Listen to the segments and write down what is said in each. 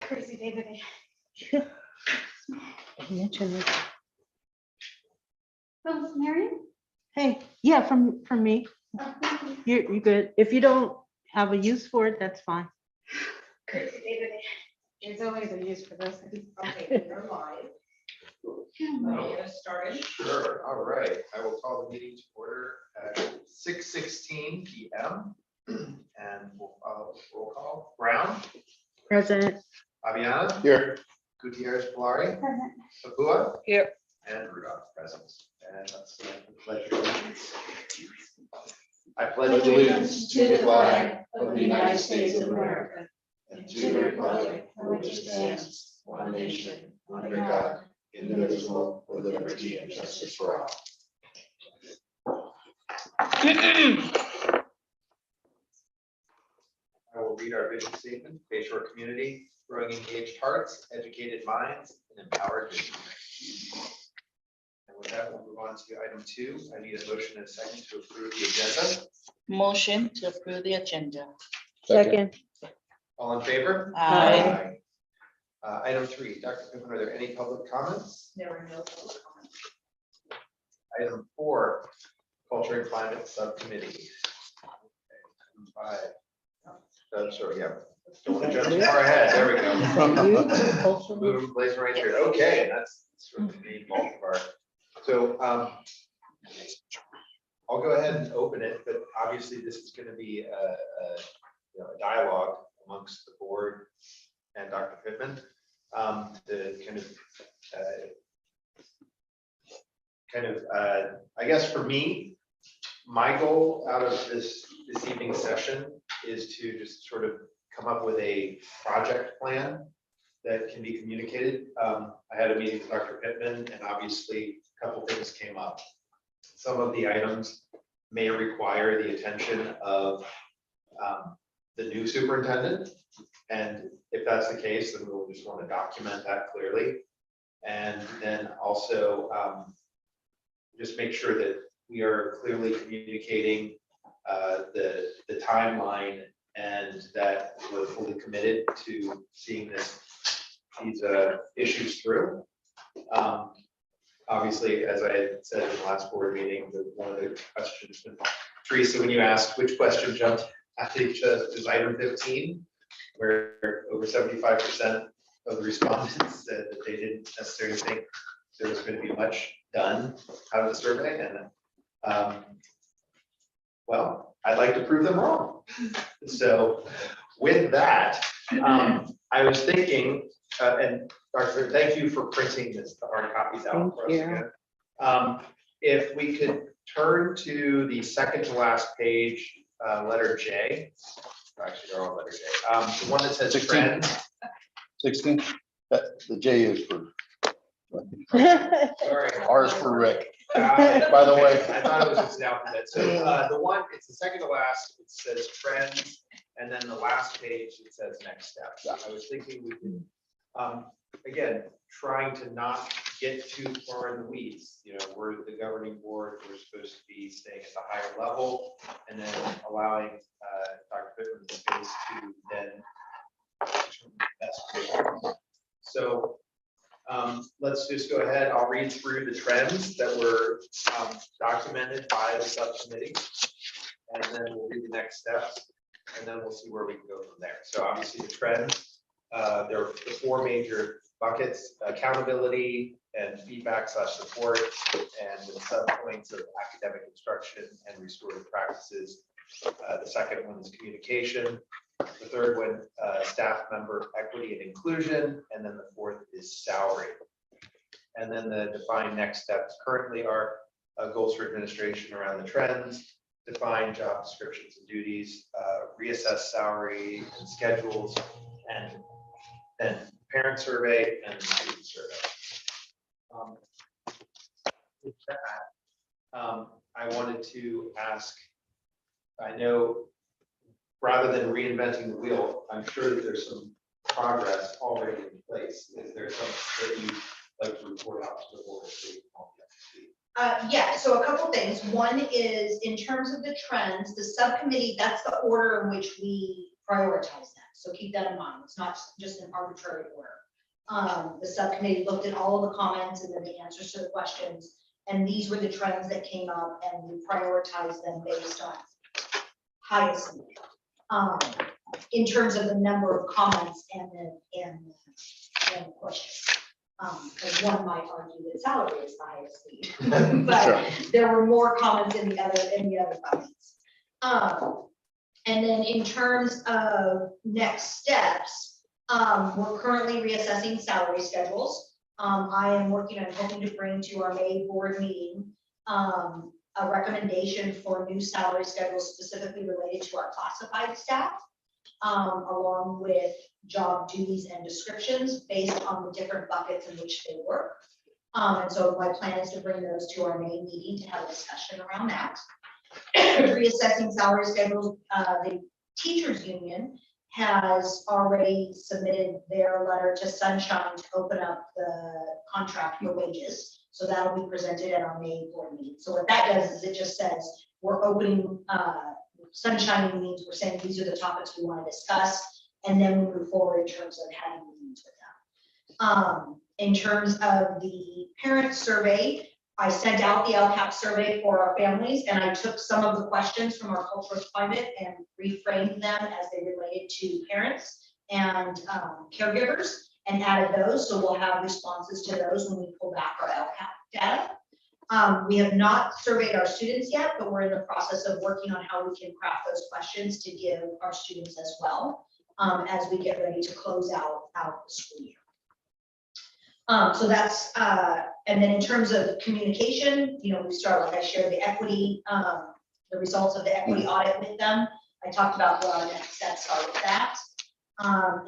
Crazy day today. Mention it. Oh, Marion? Hey, yeah, from me. You're good. If you don't have a use for it, that's fine. Crazy day today. There's always a use for this. Okay, we're live. Want to get us started? Sure, all right. I will call the meeting to order at 6:16 p.m. And we'll follow roll call. Brown, President. Aviana. Here. Gutierrez, Polari, Present. Papua. Here. And Rudolph present. And let's stand for the pledge of allegiance. I pledge allegiance To the flag of the United States of America and to the republic for which it stands, one nation, under God, indivisible, with liberty and justice for all. I will read our vision statement. Bayshore community, growing engaged hearts, educated minds, and empowered vision. And with that, we'll move on to item 2. I need a motion and a second to approve the agenda. Motion to approve the agenda. Second. All in favor? Aye. Item 3, Dr. Pittman, are there any public comments? There were no public comments. Item 4, Culture and Climate Subcommittee. Okay, item 5. Sorry, yeah. Don't want to jump too far ahead. There we go. Moving place right here. Okay, that's sort of the main bulk of our. So I'll go ahead and open it, but obviously this is going to be a dialogue amongst the board and Dr. Pittman to kind of I guess for me, my goal out of this evening's session is to just sort of come up with a project plan that can be communicated. I had a meeting with Dr. Pittman, and obviously a couple things came up. Some of the items may require the attention of the new superintendent. And if that's the case, then we'll just want to document that clearly. And then also just make sure that we are clearly communicating the timeline and that we're fully committed to seeing these issues through. Obviously, as I had said in the last board meeting, one of the questions, Teresa, when you asked which question jumped, I think is item 15, where over 75% of the respondents said that they didn't necessarily think there was going to be much done out of the survey. And well, I'd like to prove them wrong. So with that, I was thinking, and Dr. Thank you for printing the hard copies out for us again. If we could turn to the second to last page, letter J. Actually, they're all letter J. The one that says 16. trends. 16. The J is for. Sorry. R is for Rick. By the way. I thought it was just an alphabet. So the one, it's the second to last, it says trends, and then the last page, it says next steps. I was thinking we could, again, trying to not get too far in the weeds. You know, we're the governing board, we're supposed to be staying at the higher level, and then allowing Dr. Pittman the space to then determine the best way. So let's just go ahead. I'll read through the trends that were documented by the subcommittee, and then we'll read the next steps, and then we'll see where we can go from there. So obviously the trends, there are the 4 major buckets: accountability and feedback/support, and the subpoints of academic instruction and restorative practices. The second one is communication. The third one, staff member equity and inclusion, and then the fourth is salary. And then the defined next steps currently are goals for administration around the trends, define job descriptions and duties, reassess salary and schedules, and then parent survey and student survey. With that, I wanted to ask, I know rather than reinventing the wheel, I'm sure that there's some progress already in place. Is there something that you'd like to report out to the board? Yeah, so a couple things. One is in terms of the trends, the subcommittee, that's the order in which we prioritize them. So keep that in mind. It's not just an arbitrary order. The subcommittee looked at all of the comments and then the answers to the questions. And these were the trends that came up, and we prioritized them based on highest need. In terms of the number of comments and the questions. Because one might argue that salary is the highest need, but there were more comments in the other buckets. And then in terms of next steps, we're currently reassessing salary schedules. I am working on hoping to bring to our May board meeting a recommendation for new salary schedules specifically related to our classified staff, along with job duties and descriptions based on the different buckets in which they work. And so my plan is to bring those to our May meeting to have a discussion around that. Reassessing salary schedules, the teachers union has already submitted their letter to Sunshine to open up the contract for wages. So that'll be presented at our May board meeting. So what that does is it just says we're opening, Sunshine means we're saying these are the topics we want to discuss, and then we move forward in terms of having meetings with them. In terms of the parent survey, I sent out the LCAP survey for our families, and I took some of the questions from our cultural climate and reframed them as they related to parents and caregivers and added those. So we'll have responses to those when we pull back our LCAP data. We have not surveyed our students yet, but we're in the process of working on how we can craft those questions to give our students as well as we get ready to close out the school year. So that's, and then in terms of communication, you know, we start, like I shared the equity, the results of the equity audit with them. I talked about what our next steps are with that.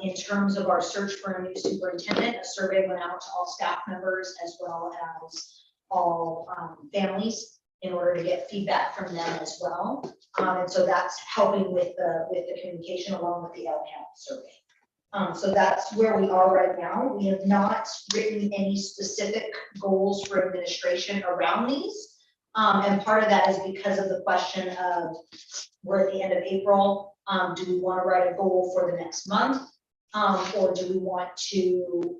In terms of our search for a new superintendent, a survey went out to all staff members as well as all families in order to get feedback from them as well. And so that's helping with the communication along with the LCAP survey. So that's where we are right now. We have not written any specific goals for administration around these. And part of that is because of the question of we're at the end of April. Do we want to write a goal for the next month? Or do we want to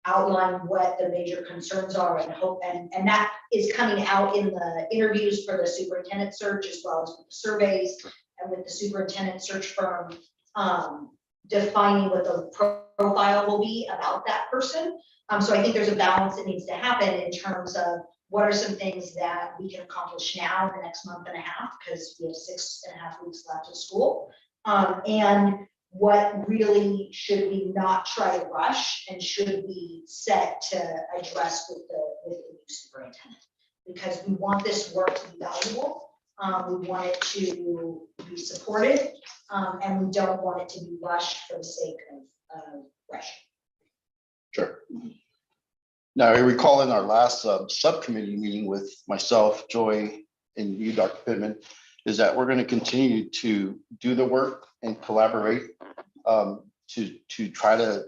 outline what the major concerns are and hope, and that is coming out in the interviews for the superintendent search as well as with the surveys and with the superintendent search firm, defining what the profile will be about that person. So I think there's a balance that needs to happen in terms of what are some things that we can accomplish now in the next month and a half, because we have 6.5 weeks left of school, and what really should we not try to rush and should be set to address with the new superintendent, because we want this work to be valuable. We want it to be supported, and we don't want it to be rushed for the sake of rushing. Sure. Now, I recall in our last subcommittee meeting with myself, Joy, and you, Dr. Pittman, is that we're going to continue to do the work and collaborate to try to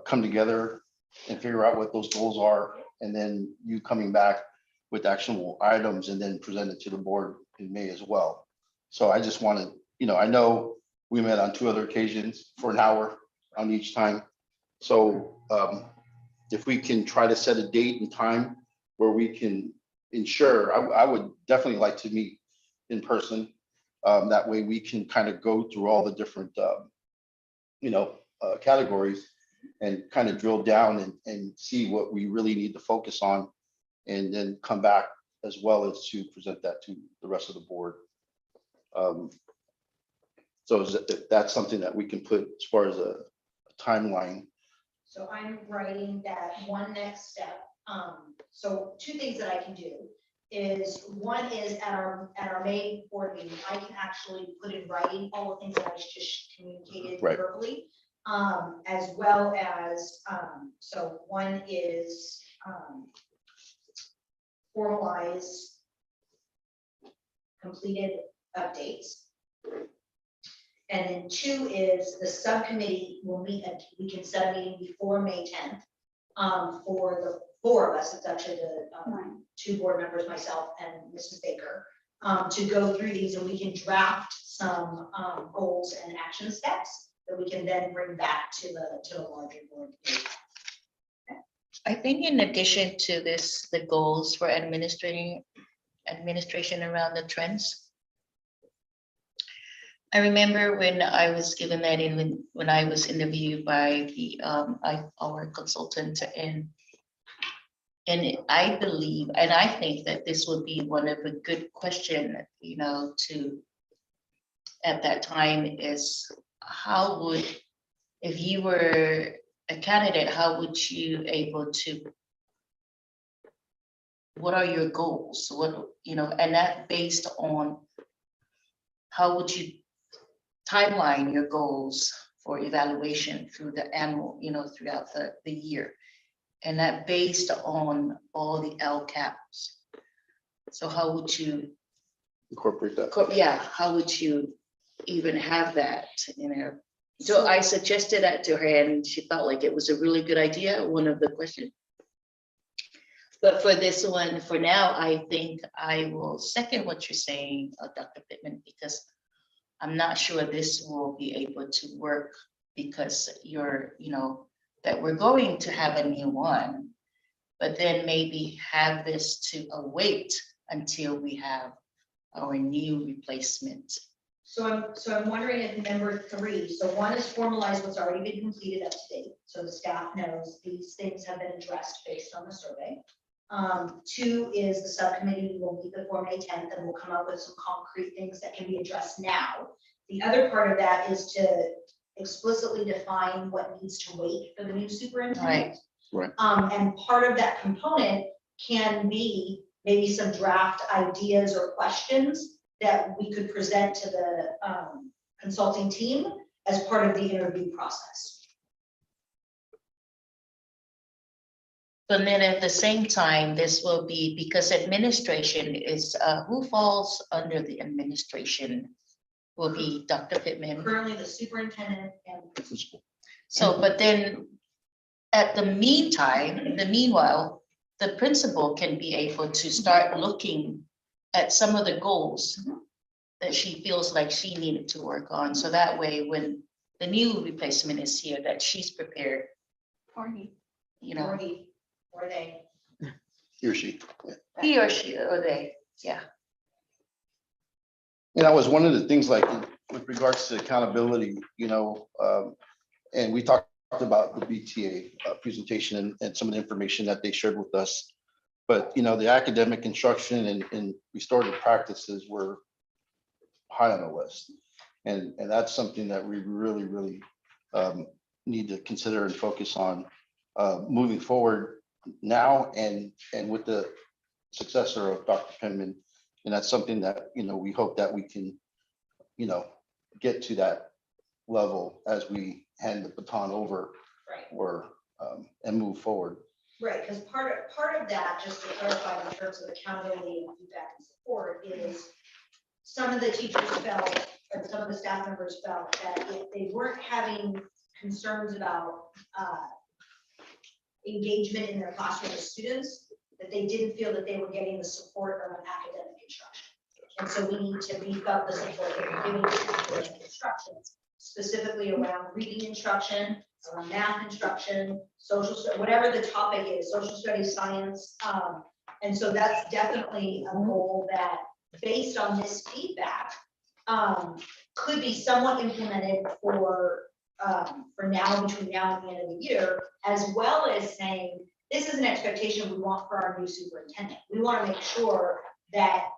come together and figure out what those goals are, and then you coming back with actionable items and then present it to the board in May as well. So I just wanted, you know, I know we met on 2 other occasions for an hour on each time. So if we can try to set a date and time where we can ensure, I would definitely like to meet in person. That way we can kind of go through all the different, categories and kind of drill down and see what we really need to focus on, and then come back as well as to present that to the rest of the board. So that's something that we can put as far as a timeline. So I'm writing that one next step. So 2 things that I can do is, one is at our May board meeting, I can actually put in writing all the things that I just communicated verbally, as well as, so one is formalize completed updates. And then 2 is the subcommittee will meet, we can set a meeting before May 10th for the 4 of us. It's actually the 2 board members, myself and Mrs. Baker, to go through these, and we can draft some goals and action steps that we can then bring back to the larger board. I think in addition to this, the goals for administration around the trends. I remember when I was given that when I was interviewed by our consultant, and I believe, and I think that this would be one of a good question, to at that time is how would, if you were a candidate, how would you able to, what are your goals? And that based on how would you timeline your goals for evaluation through the annual, throughout the year. And that based on all the LCAPs. So how would you, Incorporate that. how would you even have that, So I suggested that to her and she felt like it was a really good idea, one of the questions. But for this one, for now, I think I will second what you're saying, Dr. Pittman, because I'm not sure this will be able to work because that we're going to have a new one, but then maybe have this to await until we have our new replacement. So I'm wondering at number 3, so 1 is formalize what's already been completed up to date, so the staff knows these things have been addressed based on the survey. 2 is the subcommittee will meet before May 10th and we'll come up with some concrete things that can be addressed now. The other part of that is to explicitly define what needs to wait for the new superintendent. Right. And part of that component can be maybe some draft ideas or questions that we could present to the consulting team as part of the interview process. But then at the same time, this will be, because administration is, who falls under the administration will be Dr. Pittman. Currently, the superintendent and So, but then at the meanwhile, the principal can be able to start looking at some of the goals that she feels like she needed to work on. So that way, when the new replacement is here, that she's prepared, Or he. or he, or they. He or she. he or she or they, yeah. And that was one of the things, like with regards to accountability, and we talked about the BTA presentation and some of the information that they shared with us. But, the academic instruction and restorative practices were high on the list. And that's something that we really, really need to consider and focus on moving forward now and with the successor of Dr. Penman. And that's something that, we hope that we can, get to that level as we hand the baton over Right. And move forward. Right, because part of that, just to clarify in terms of accountability and feedback and support, is some of the teachers felt, or some of the staff members felt that if they weren't having concerns about engagement in their classroom with students, that they didn't feel that they were getting the support around academic instruction. And so we need to beef up the support that we're giving to academic instruction, specifically around reading instruction, around math instruction, social, whatever the topic is, social studies, science. And so that's definitely a goal that, based on this feedback, could be somewhat implemented for now, between now and the end of the year, as well as saying, this is an expectation we want for our new superintendent. We want to make sure that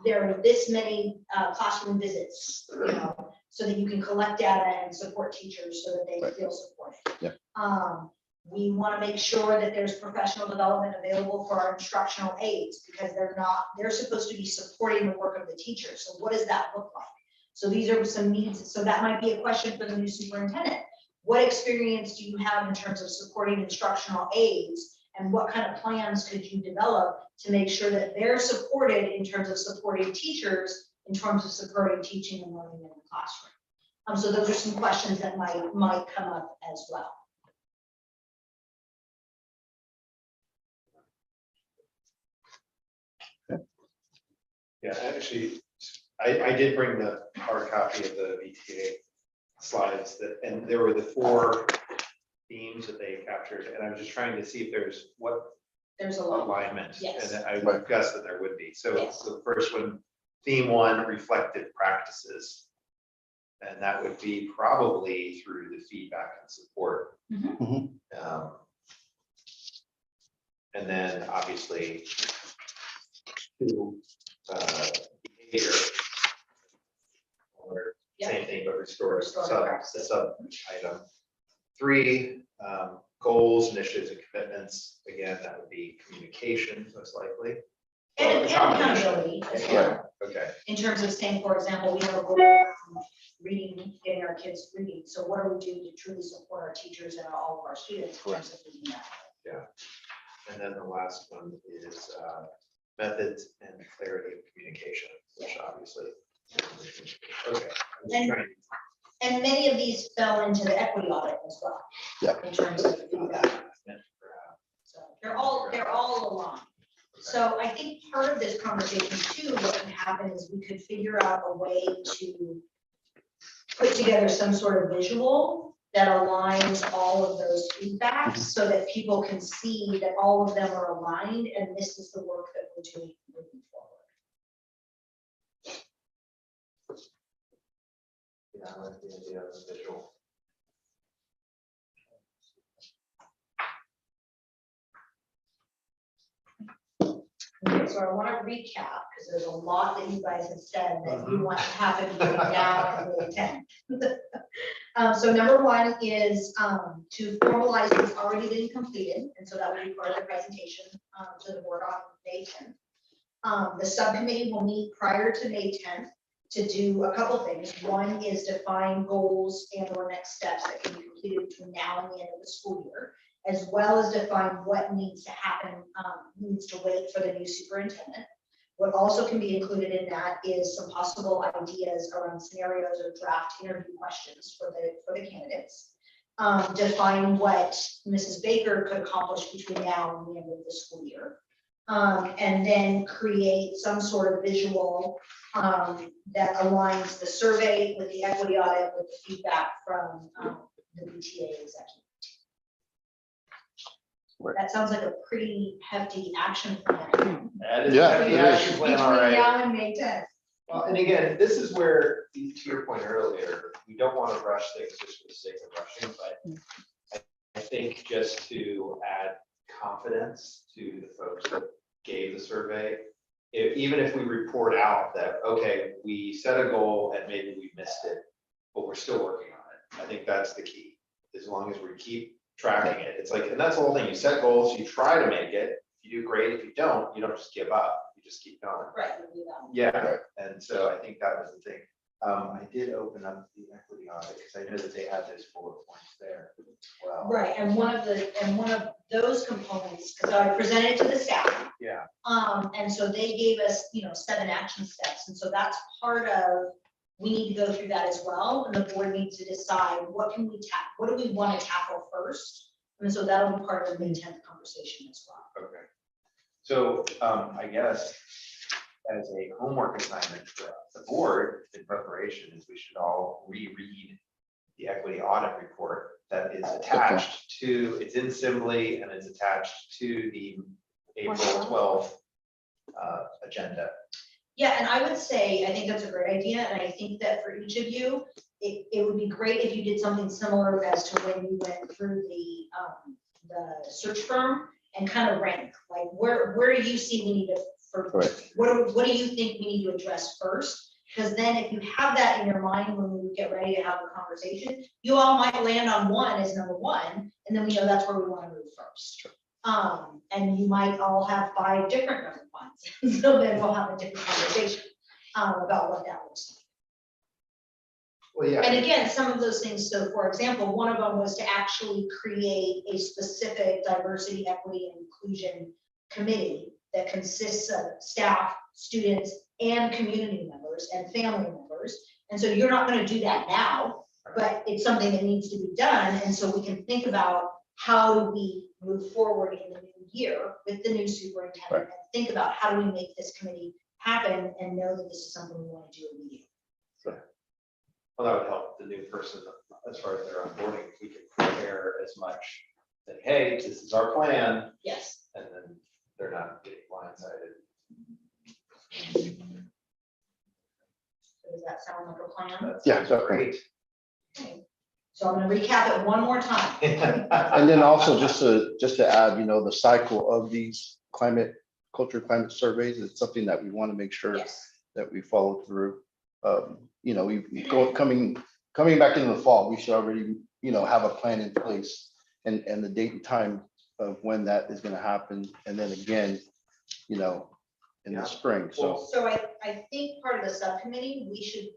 there are this many classroom visits, so that you can collect data and support teachers so that they feel supported. Yeah. We want to make sure that there's professional development available for our instructional aides, because they're supposed to be supporting the work of the teachers. So what does that look like? So these are some needs. So that might be a question for the new superintendent. What experience do you have in terms of supporting instructional aides? And what kind of plans could you develop to make sure that they're supported in terms of supporting teachers, in terms of supporting teaching and learning in the classroom? So those are some questions that might come up as well. Yeah, actually, I did bring the hard copy of the VTA slides that, and there were the 4 themes that they captured, and I was just trying to see if there's what There's a lot. alignment. Yes. And I would guess that there would be. So Yes. the first one, theme 1, reflective practices. And that would be probably through the feedback and support. Mhm. And then obviously 2, behavior. Or Yep. same thing, but restore Restorative the practices. sub item. 3, goals, initiatives, and commitments. Again, that would be communication, most likely. And Well, a combination. accountability as well. Okay, In terms of saying, for example, we have a goal around reading, getting our kids reading. So what do we do to truly support our teachers and all of our students in terms of reading that? and then the last one is methods and clarity of communication, which obviously. Okay. I'm just And- trying- And many of these fell into the equity audit as well. Yeah. In terms of feedback. So they're all aligned. So I think part of this conversation too, what can happen is we could figure out a way to put together some sort of visual that aligns all of those feedbacks so that people can see that all of them are aligned and this is the work that we're doing moving forward. Yeah, I like the idea of the visual. Okay, so I want to recap, because there's a lot that you guys have said that you want to happen between now and May 10th. So number 1 is to formalize what's already been completed, and so that will be part of the presentation to the board on May 10th. The subcommittee will meet prior to May 10th to do a couple things. One is define goals and or next steps that can be completed between now and the end of the school year, as well as define what needs to happen, needs to wait for the new superintendent. What also can be included in that is some possible ideas around scenarios or draft interview questions for the candidates. Define what Mrs. Baker could accomplish between now and the end of the school year. And then create some sort of visual that aligns the survey with the equity audit with the feedback from the BTA executive. Right. That sounds like a pretty hefty action plan. That is Yeah, the it action is. plan, Between all right. now and May 10th. Well, and again, this is where, to your point earlier, we don't want to rush things just for the sake of rushing, but I think just to add confidence to the folks that gave the survey, even if we report out that, okay, we set a goal and maybe we missed it, but we're still working on it. I think that's the key. As long as we keep tracking it, it's like, and that's the whole thing. You set goals, you try to make it. If you do great, if you don't just give up. You just keep going. Right. we'll do that. Yeah, Right. and so I think that was the thing. I did open up the equity audit because I know that they had those bullet points there as well. Right, and one of those components, because I presented it to the staff. Yeah. And so they gave us, 7 action steps, and so that's part of, we need to go through that as well, and the board needs to decide what do we want to tackle first? And so that'll be part of the May 10th conversation as well. Okay. So I guess as a homework assignment for the board in preparation is we should all reread the equity audit report that is attached to, it's in Assembly and it's attached to the April 12th agenda. Yeah, and I would say, I think that's a great idea, and I think that for each of you, it would be great if you did something similar as to when you went through the search firm and kind of rank, like where do you see we need to, Right. what do you think we need to address first? Because then if you have that in your mind when we get ready to have a conversation, you all might land on one as number 1, and then we know that's where we want to move first. And you might all have 5 different number 1s, so then we'll have a different conversation about what that looks like. Well, yeah. And again, some of those things, so for example, one of them was to actually create a specific diversity, equity, and inclusion committee that consists of staff, students, and community members and family members. And so you're not going to do that now, but it's something that needs to be done. And so we can think about how do we move forward in the new year with the new superintendent, Right. and think about how do we make this committee happen and know that this is something we want to do immediately. Well, that would help the new person as far as their onboarding. If we can prepare as much, say, hey, this is our plan, Yes. and then they're not getting blindsided. Does that sound like a plan? That's Yeah, definitely. great. Okay. So I'm gonna recap it one more time. And then also just to add, you know, the cycle of these climate surveys is something that we want to make sure Yes. that we follow through. You know, coming back into the fall, we should already, you know, have a plan in place and the date and time of when that is going to happen. And then again, you know, in the Yeah. spring. So, So I think part of the subcommittee, we should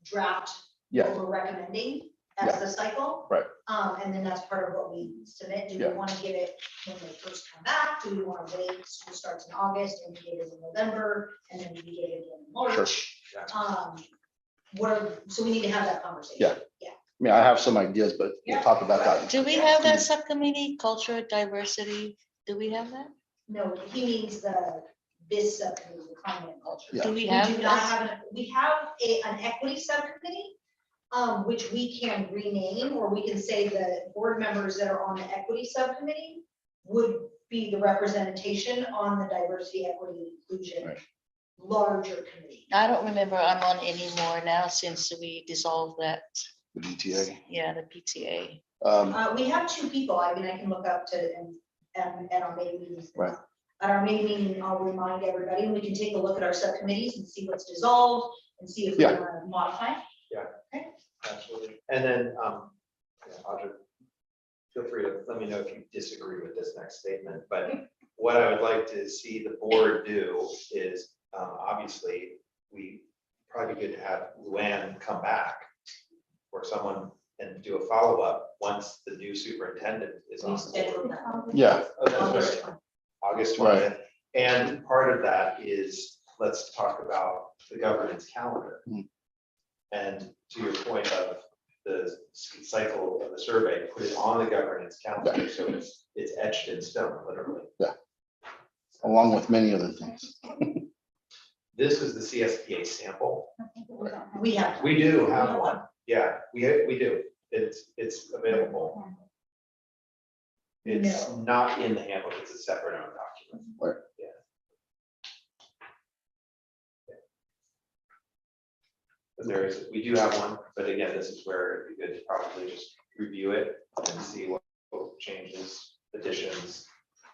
draft yeah, what we're recommending as the cycle. Right. And then that's part of what we submit. Do we Yeah. want to give it when they first come back? Do we want to wait? School starts in August and we give it in November and then we give it in March. So we need to have that conversation. Yeah. I mean, I have some ideas, but we'll talk about that. Do we have that subcommittee, culture, diversity? Do we have that? No, he means this subcommittee, the climate and culture. Yeah. Do we We have do not this? have, we have an equity subcommittee, which we can rename, or we can say the board members that are on the equity subcommittee would be the representation on the diversity, equity, inclusion, Right. larger committee. I don't remember I'm on anymore now since we dissolved that. The DTA. Yeah, the PTA. We have two people, I mean, I can look up to, and at our May meetings. Right. At our May meeting, I'll remind everybody, and we can take a look at our subcommittees and see what's dissolved and see if we Yeah. want to modify. Absolutely. And then, Audra, feel free to let me know if you disagree with this next statement, but what I would like to see the board do is, obviously, we probably good to have Luann come back or someone and do a follow-up once the new superintendent is on We board. scheduled that. Yeah, Oh, that's right. August Right. 20th. And part of that is, let's talk about the governance calendar. Mhm. And to your point of the cycle of the survey, put it on the governance calendar, so it's etched in stone, literally. along with many other things. This is the CSPA sample. We have. We do have one. Yeah, we do. It's available. It's not in the handbook, it's a separate own document. Right. Yeah. But we do have one, but again, this is where it'd be good to probably just review it and see what changes, additions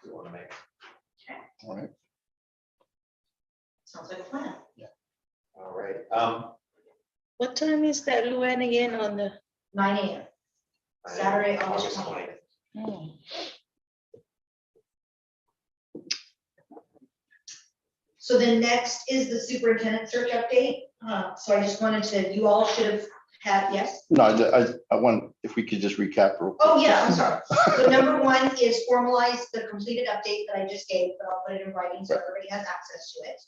we want to make. All right. Sounds like a plan. All right. What time is that, Luann, again on the? 9 a.m. Saturday, August 20th. Hmm. So then next is the superintendent search update. So I just wanted to, you all should have had, yes? No, I want, if we could just recap. real quick. Oh, yeah, I'm sorry. So number one is formalize the completed update that I just gave, but I'll put it in writing so everybody has access to it.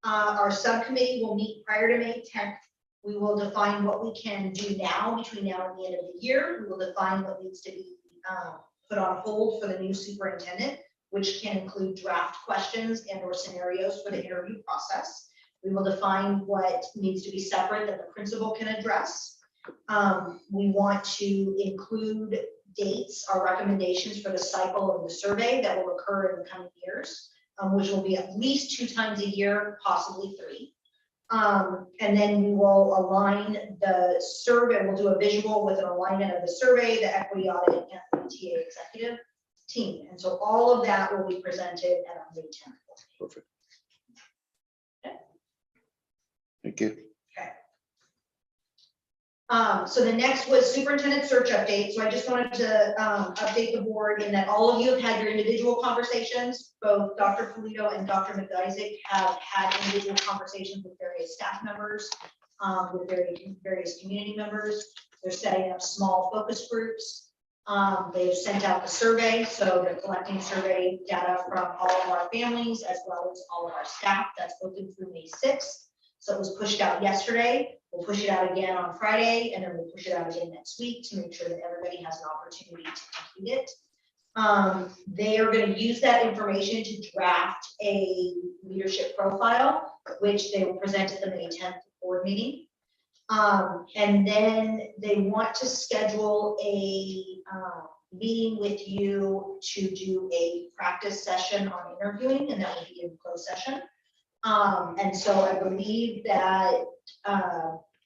Our subcommittee will meet prior to May 10th. We will define what we can do now between now and the end of the year. We will define what needs to be put on hold for the new superintendent, which can include draft questions and or scenarios for the interview process. We will define what needs to be separate that the principal can address. We want to include dates, our recommendations for the cycle of the survey that will occur in the coming years, which will be at least 2 times a year, possibly 3. And then we will align the survey, we'll do a visual with an alignment of the survey, the equity audit, and the TA executive team. And so all of that will be presented at our May 10th. Perfect. Thank you. So the next was superintendent search update. So I just wanted to update the board in that all of you have had your individual conversations. Both Dr. Polito and Dr. McIsaac have had individual conversations with various staff members, with various community members. They're setting up small focus groups. They've sent out the survey, so they're collecting survey data from all of our families as well as all of our staff. That's open through May 6th. So it was pushed out yesterday. We'll push it out again on Friday, and then we'll push it out again next week to make sure that everybody has an opportunity to complete it. They are going to use that information to draft a leadership profile, which they will present at the May 10th board meeting. And then they want to schedule a meeting with you to do a practice session on interviewing, and that will be in closed session. And so I believe that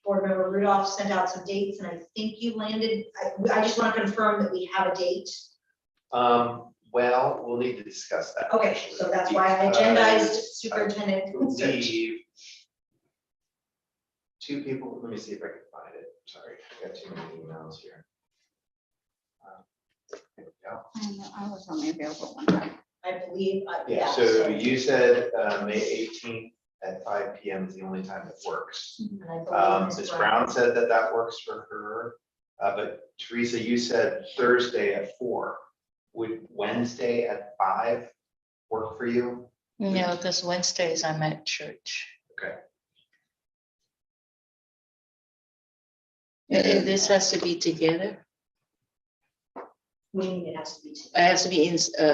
Board Member Rudolph sent out some dates, and I think you landed, I just want to confirm that we have a date. Well, we'll need to discuss that. Okay, so that's why I agendized superintendent search. Believe two people, let me see if I can find it. Sorry, I got too many emails here. There we go. I know, I was only available one time. I believe, Yeah, so you said May 18th at 5 PM is the only time that works. and I believe Ms. Ms. Brown said that that works for her, but Teresa, you said Thursday at 4. Would Wednesday at 5 work for you? No, because Wednesdays I'm at church. Okay. And this has to be together. We mean it has to be. It has to be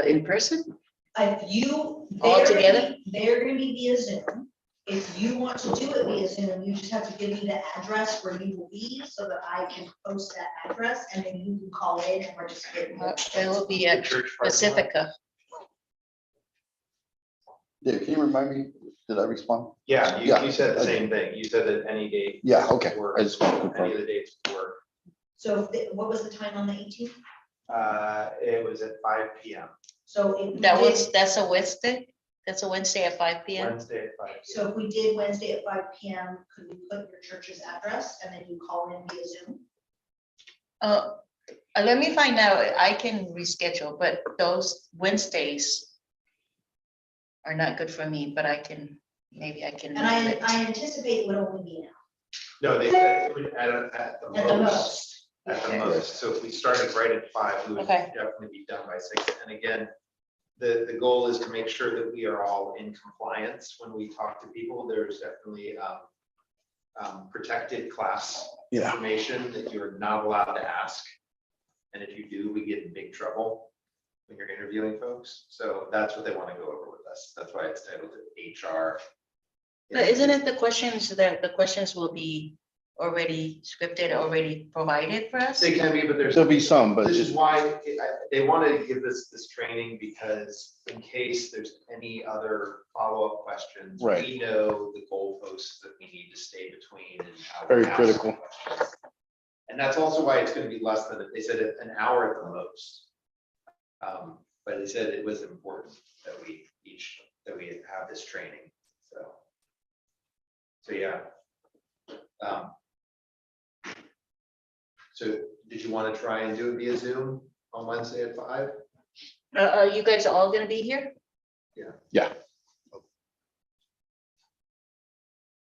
in person. If you. All together? They're gonna be via Zoom. If you want to do it via Zoom, you just have to give me the address where you will be so that I can post that address and then you can call in and participate. in it. It will be at Church parking lot? Pacifica. Dave, can you remind me, did I respond? Yeah, Yeah. you said the same thing. You said that any date. Yeah, okay. work, I just want to Any confirm. of the dates work. So what was the time on the 18th? It was at 5 PM, So if we That's a Wednesday? That's a Wednesday at 5 PM? Wednesday at 5 PM. So if we did Wednesday at 5 PM, could we put your church's address and then you call in via Zoom? Let me find out. I can reschedule, but those Wednesdays are not good for me, but maybe I can. And move it. I anticipate it would only be an No, they said it would at the hour at the most. most. At the Yeah. most, so if we started right at 5, we would Okay. definitely be done by 6. And again, the goal is to make sure that we are all in compliance when we talk to people. There's definitely protected class Yeah. information that you're not allowed to ask. And if you do, we get in big trouble when you're interviewing folks. So that's what they want to go over with us. That's why it's titled HR. But isn't it the questions will be already scripted, already provided for us? They can be, but there's. There'll be some, but This is just, why they wanted to give us this training, because in case there's any other follow-up questions, Right. we know the goalposts that we need to stay between and how we Very ask critical. questions. And that's also why it's going to be less than, they said an hour at the most. But they said it was important that we have this training, so yeah. So did you want to try and do it via Zoom on Wednesday at 5? Are you guys all gonna be here? yeah,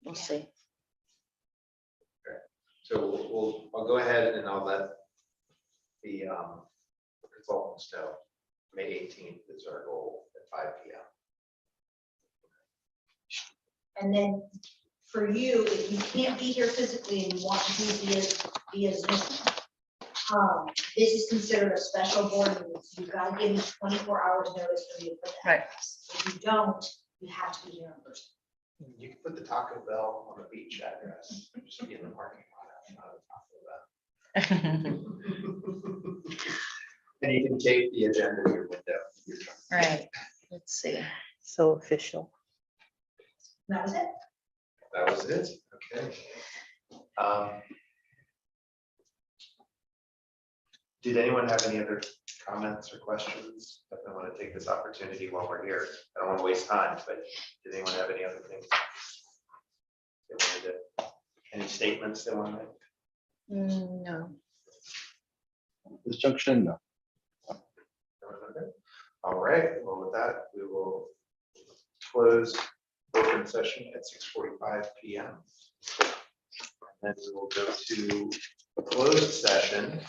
We'll see. So I'll go ahead and I'll let the consultants know May 18th is our goal at 5 PM. And then for you, if you can't be here physically and you want to do via Zoom, this is considered a special board meeting. So you've got to give me 24 hours notice for me to put that. Right. If you don't, you have to be here in person. You can put the Taco Bell on the beach address, just be in the parking lot. Not a Taco Bell. And you can tape the agenda to your window. Right, let's see. So official. And that was it. That was it, okay. Did anyone have any other comments or questions? I want to take this opportunity while we're here. I don't want to waste time, but did anyone have any other things? They wanted to, any statements they want to make? No. this junction, no. All right, well, with that, we will close open session at 6:45 PM. And then we will go to a closed session